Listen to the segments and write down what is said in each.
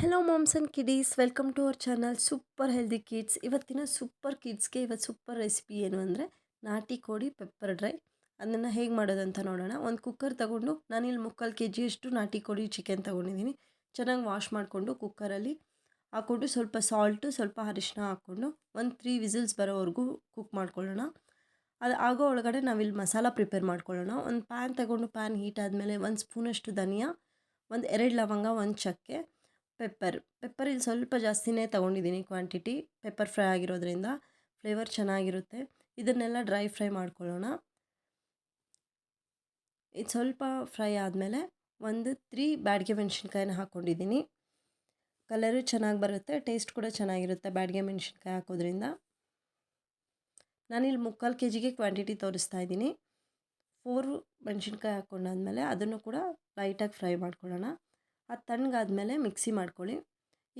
Hello moms and kiddies, welcome to our channel super healthy kids. ಇವತ್ತಿನ super ಕಿಡ್ಸ್ಗೆ ಇವತ್ತು super recipe ಏನು ಅಂದರೆ ನಾಟಿ ಕೋಳಿ ಪೆಪ್ಪರ್ ಡ್ರೈ. ಅದನ್ನು ಹೇಗೆ ಮಾಡೋದಂತ ನೋಡೋಣ. ಒಂದು ಕುಕ್ಕರ್ ತೊಗೊಂಡು ನಾನಿಲ್ಲಿ 3/4 kg ನಾಟಿ ಕೋಳಿ ಚಿಕನ್ ತೊಗೊಂಡಿದ್ದೀನಿ. ಚೆನ್ನಾಗಿ ವಾಶ್ ಮಾಡಿಕೊಂಡು ಕುಕ್ಕರಲ್ಲಿ ಹಾಕ್ಕೊಂಡು ಸ್ವಲ್ಪ ಸಾಲ್ಟು ಸ್ವಲ್ಪ ಅರಿಶಿನ ಹಾಕ್ಕೊಂಡು ಒಂದು 3 ವಿಸಿಲ್ಸ್ ಬರೋವರೆಗೂ ಕುಕ್ ಮಾಡ್ಕೊಳ್ಳೋಣ. ಅದು ಆಗೋ ಒಳಗಡೆ ನಾವಿಲ್ಲಿ ಮಸಾಲ ಪ್ರಿಪೇರ್ ಮಾಡ್ಕೊಳ್ಳೋಣ. ಒಂದು ಪ್ಯಾನ್ ತೊಗೊಂಡು ಪ್ಯಾನ್ ಹೀಟ್ ಆದಮೇಲೆ 1 ಸ್ಪೂನಷ್ಟು ಧನಿಯಾ, ಒಂದು 2 ಲವಂಗ, 1 ಚಕ್ಕೆ, ಪೆಪ್ಪರ್ ಇಲ್ಲಿ ಸ್ವಲ್ಪ ಜಾಸ್ತಿನೇ ತೊಗೊಂಡಿದ್ದೀನಿ ಕ್ವಾಂಟಿಟಿ. ಪೆಪ್ಪರ್ ಫ್ರೈ ಆಗಿರೋದ್ರಿಂದ ಫ್ಲೇವರ್ ಚೆನ್ನಾಗಿರುತ್ತೆ. ಇದನ್ನೆಲ್ಲ ಡ್ರೈ ಫ್ರೈ ಮಾಡ್ಕೊಳ್ಳೋಣ. ಇದು ಸ್ವಲ್ಪ ಫ್ರೈ ಆದಮೇಲೆ ಒಂದು 3 ಬ್ಯಾಡಗೆ ಮೆಣಸಿನ್ಕಾಯಿನ ಹಾಕ್ಕೊಂಡಿದ್ದೀನಿ. ಕಲರು ಚೆನ್ನಾಗಿ ಬರುತ್ತೆ, ಟೇಸ್ಟ್ ಕೂಡ ಚೆನ್ನಾಗಿರುತ್ತೆ ಬ್ಯಾಡಗೆ ಮೆಣಸಿನ್ಕಾಯಿ ಹಾಕೋದ್ರಿಂದ. ನಾನಿಲ್ಲಿ 3/4 kgಗೆ ಕ್ವಾಂಟಿಟಿ ತೋರಿಸ್ತಾ ಇದ್ದೀನಿ. 4 ಮೆಣಸಿನ್ಕಾಯಿ ಹಾಕ್ಕೊಂಡಾದ್ಮೇಲೆ ಅದನ್ನು ಕೂಡ ಲೈಟಾಗಿ ಫ್ರೈ ಮಾಡ್ಕೊಳ್ಳೋಣ. ಅದು ತಣ್ಣಗಾದ್ಮೇಲೆ ಮಿಕ್ಸಿ ಮಾಡ್ಕೊಳ್ಳಿ.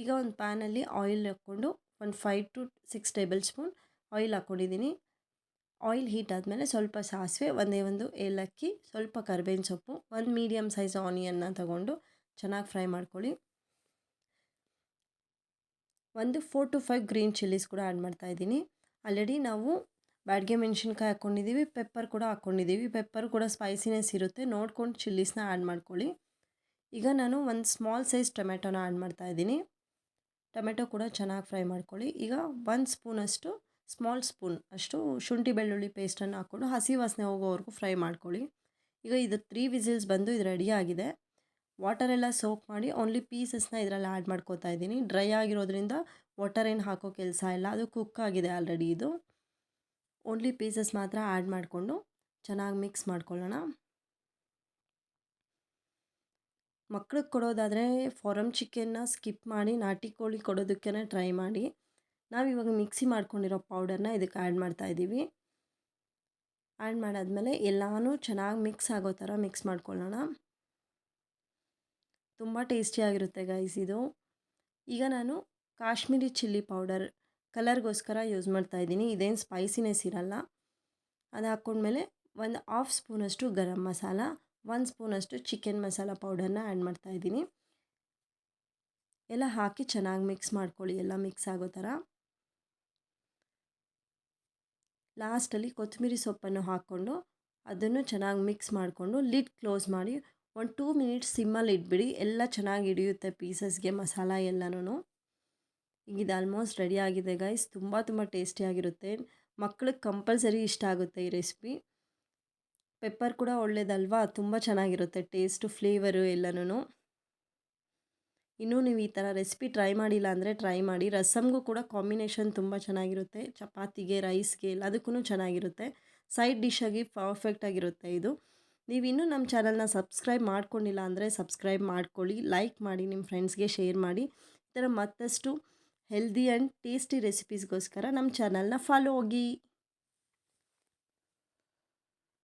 ಈಗ ಒಂದು ಪ್ಯಾನಲ್ಲಿ ಆಯಿಲ್ ಹಾಕ್ಕೊಂಡು ಒಂದು 5 to 6 ಟೇಬಲ್ ಸ್ಪೂನ್ ಆಯಿಲ್ ಹಾಕ್ಕೊಂಡಿದ್ದೀನಿ. ಆಯಿಲ್ ಹೀಟ್ ಆದಮೇಲೆ ಸ್ವಲ್ಪ ಸಾಸಿವೆ, ಒಂದೇ ಒಂದು ಏಲಕ್ಕಿ, ಸ್ವಲ್ಪ ಕರಿಬೇವಿನ ಸೊಪ್ಪು, ಒಂದು ಮೀಡಿಯಮ್ ಸೈಜ್ ಆನಿಯನ್ನ ತಗೊಂಡು ಚೆನ್ನಾಗಿ ಫ್ರೈ ಮಾಡ್ಕೊಳ್ಳಿ. ಒಂದು 4 to 5 ಗ್ರೀನ್ ಚಿಲ್ಲೀಸ್ ಕೂಡ ಆ್ಯಡ್ ಮಾಡ್ತಾಯಿದ್ದೀನಿ. ಆಲ್ರೆಡಿ ನಾವು ಬ್ಯಾಡಗೆ ಮೆಣಸಿನ್ಕಾಯಿ ಹಾಕ್ಕೊಂಡಿದ್ದೀವಿ, ಪೆಪ್ಪರ್ ಕೂಡ ಹಾಕ್ಕೊಂಡಿದ್ದೀವಿ. ಪೆಪ್ಪರ್ ಕೂಡ ಸ್ಪೈಸಿನೆಸ್ ಇರುತ್ತೆ, ನೋಡ್ಕೊಂಡು ಚಿಲ್ಲೀಸ್ನ ಆ್ಯಡ್ ಮಾಡ್ಕೊಳ್ಳಿ. ಈಗ ನಾನು ಒಂದು ಸ್ಮಾಲ್ ಸೈಜ್ ಟೊಮೆಟೊನ ಆ್ಯಡ್ ಮಾಡ್ತಾಯಿದ್ದೀನಿ. ಟೊಮೆಟೊ ಕೂಡ ಚೆನ್ನಾಗಿ ಫ್ರೈ ಮಾಡ್ಕೊಳ್ಳಿ. ಈಗ 1 ಸ್ಪೂನಷ್ಟು ಸ್ಮಾಲ್ ಸ್ಪೂನ್ ಅಷ್ಟು ಶುಂಠಿ ಬೆಳ್ಳುಳ್ಳಿ ಪೇಸ್ಟನ್ನು ಹಾಕ್ಕೊಂಡು ಹಸಿ ವಾಸನೆ ಹೋಗೋವರೆಗೂ ಫ್ರೈ ಮಾಡ್ಕೊಳ್ಳಿ. ಈಗ ಇದು 3 ವಿಸಿಲ್ಸ್ ಬಂದು ಇದು ರೆಡಿಯಾಗಿದೆ. ವಾಟರೆಲ್ಲ ಸೋಕ್ ಮಾಡಿ ಓನ್ಲಿ ಪೀಸಸ್ನ ಇದರಲ್ಲಿ ಆ್ಯಡ್ ಮಾಡ್ಕೋತಾ ಇದ್ದೀನಿ. ಡ್ರೈ ಆಗಿರೋದ್ರಿಂದ ವಾಟರ್ ಏನು ಹಾಕೋ ಕೆಲಸ ಇಲ್ಲ, ಅದು ಕುಕ್ ಆಗಿದೆ ಆಲ್ರೆಡಿ. ಇದು ಓನ್ಲಿ ಪೀಸಸ್ ಮಾತ್ರ ಆ್ಯಡ್ ಮಾಡಿಕೊಂಡು ಚೆನ್ನಾಗಿ ಮಿಕ್ಸ್ ಮಾಡ್ಕೊಳ್ಳೋಣ. ಮಕ್ಳಿಗೆ ಕೊಡೋದಾದರೆ ಫಾರಮ್ ಚಿಕನ್ನ ಸ್ಕಿಪ್ ಮಾಡಿ ನಾಟಿ ಕೋಳಿ ಕೊಡೋದಕ್ಕೆ ಟ್ರೈ ಮಾಡಿ. ನಾವಿವಾಗ ಮಿಕ್ಸಿ ಮಾಡ್ಕೊಂಡಿರೋ ಪೌಡರ್ನ ಇದಕ್ಕೆ ಆ್ಯಡ್ ಮಾಡ್ತಾಯಿದ್ದೀವಿ. ಆ್ಯಡ್ ಮಾಡಾದಮೇಲೆ ಎಲ್ಲನೂ ಚೆನ್ನಾಗಿ ಮಿಕ್ಸ್ ಆಗೋ ಥರ ಮಿಕ್ಸ್ ಮಾಡ್ಕೊಳ್ಳೋಣ. ತುಂಬ ಟೇಸ್ಟಿಯಾಗಿರುತ್ತೆ ಗೈಸ್ ಇದು. ಈಗ ನಾನು ಕಾಶ್ಮೀರಿ ಚಿಲ್ಲಿ ಪೌಡರ್ ಕಲರ್ಗೋಸ್ಕರ ಯೂಸ್ ಮಾಡ್ತಾಯಿದ್ದೀನಿ. ಇದೇನು ಸ್ಪೈಸಿನೆಸ್ ಇರಲ್ಲ. ಅದು ಹಾಕ್ಕೊಂಡ್ಮೇಲೆ ಒಂದು 1/2 ಸ್ಪೂನಷ್ಟು ಗರಂ ಮಸಾಲ, 1 ಸ್ಪೂನಷ್ಟು ಚಿಕನ್ ಮಸಾಲ ಪೌಡರ್ನ ಆ್ಯಡ್ ಮಾಡ್ತಾಯಿದ್ದೀನಿ. ಎಲ್ಲ ಹಾಕಿ ಚೆನ್ನಾಗಿ ಮಿಕ್ಸ್ ಮಾಡ್ಕೊಳ್ಳಿ, ಎಲ್ಲ ಮಿಕ್ಸ್ ಆಗೋ ಥರ. ಲಾಸ್ಟಲ್ಲಿ ಕೊತ್ತಂಬರಿ ಸೊಪ್ಪನ್ನು ಹಾಕ್ಕೊಂಡು ಅದನ್ನು ಚೆನ್ನಾಗಿ ಮಿಕ್ಸ್ ಮಾಡಿಕೊಂಡು ಲಿಡ್ ಕ್ಲೋಸ್ ಮಾಡಿ ಒಂದು 2 ಮಿನಿಟ್ಸ್ ಸಿಮ್ಮಲ್ಲಿ ಇಟ್ಬಿಡಿ. ಎಲ್ಲ ಚೆನ್ನಾಗಿ ಹಿಡಿಯುತ್ತೆ ಪೀಸಸ್ಗೆ ಮಸಾಲ ಎಲ್ಲನೂ. ಈಗ ಇದು ಆಲ್ಮೋಸ್ಟ್ ರೆಡಿ ಆಗಿದೆ ಗೈಸ್. ತುಂಬ ಟೇಸ್ಟಿಯಾಗಿರುತ್ತೆ. ಮಕ್ಳಿಗೆ ಕಂಪಲ್ಸರಿ ಇಷ್ಟ ಆಗುತ್ತೆ ಈ ರೆಸಿಪಿ. ಪೆಪ್ಪರ್ ಕೂಡ ಒಳ್ಳೇದಲ್ವಾ, ತುಂಬ ಚೆನ್ನಾಗಿರುತ್ತೆ ಟೇಸ್ಟು, ಫ್ಲೇವರು ಎಲ್ಲನೂ. ಇನ್ನೂ ನೀವು ಈ ಥರ ರೆಸಿಪಿ ಟ್ರೈ ಮಾಡಿಲ್ಲ ಅಂದರೆ ಟ್ರೈ ಮಾಡಿ. ರಸಮ್ಗೂ ಕೂಡ ಕಾಂಬಿನೇಷನ್ ತುಂಬ ಚೆನ್ನಾಗಿರುತ್ತೆ, ಚಪಾತಿಗೆ, ರೈಸ್ಗೆ ಎಲ್ಲದಕ್ಕೂ ಚೆನ್ನಾಗಿರುತ್ತೆ. ಸೈಡ್ ಡಿಶ್ಶಾಗಿ ಪರ್ಫೆಕ್ಟಾಗಿರುತ್ತೆ ಇದು. ನೀವಿನ್ನೂ ನಮ್ಮ ಚಾನಲ್ನ ಸಬ್ಸ್ಕ್ರೈಬ್ ಮಾಡ್ಕೊಂಡಿಲ್ಲ ಅಂದರೆ ಸಬ್ಸ್ಕ್ರೈಬ್ ಮಾಡ್ಕೊಳ್ಳಿ, ಲೈಕ್ ಮಾಡಿ, ನಿಮ್ಮ ಫ್ರೆಂಡ್ಸ್ಗೆ ಶೇರ್ ಮಾಡಿ. ಈ ಥರ ಮತ್ತಷ್ಟು ಹೆಲ್ದಿ ಆ್ಯಂಡ್ ಟೇಸ್ಟಿ ರೆಸಿಪೀಸ್ಗೋಸ್ಕರ ನಮ್ಮ ಚಾನಲ್ನ ಫಾಲೋ ಹೋಗಿ.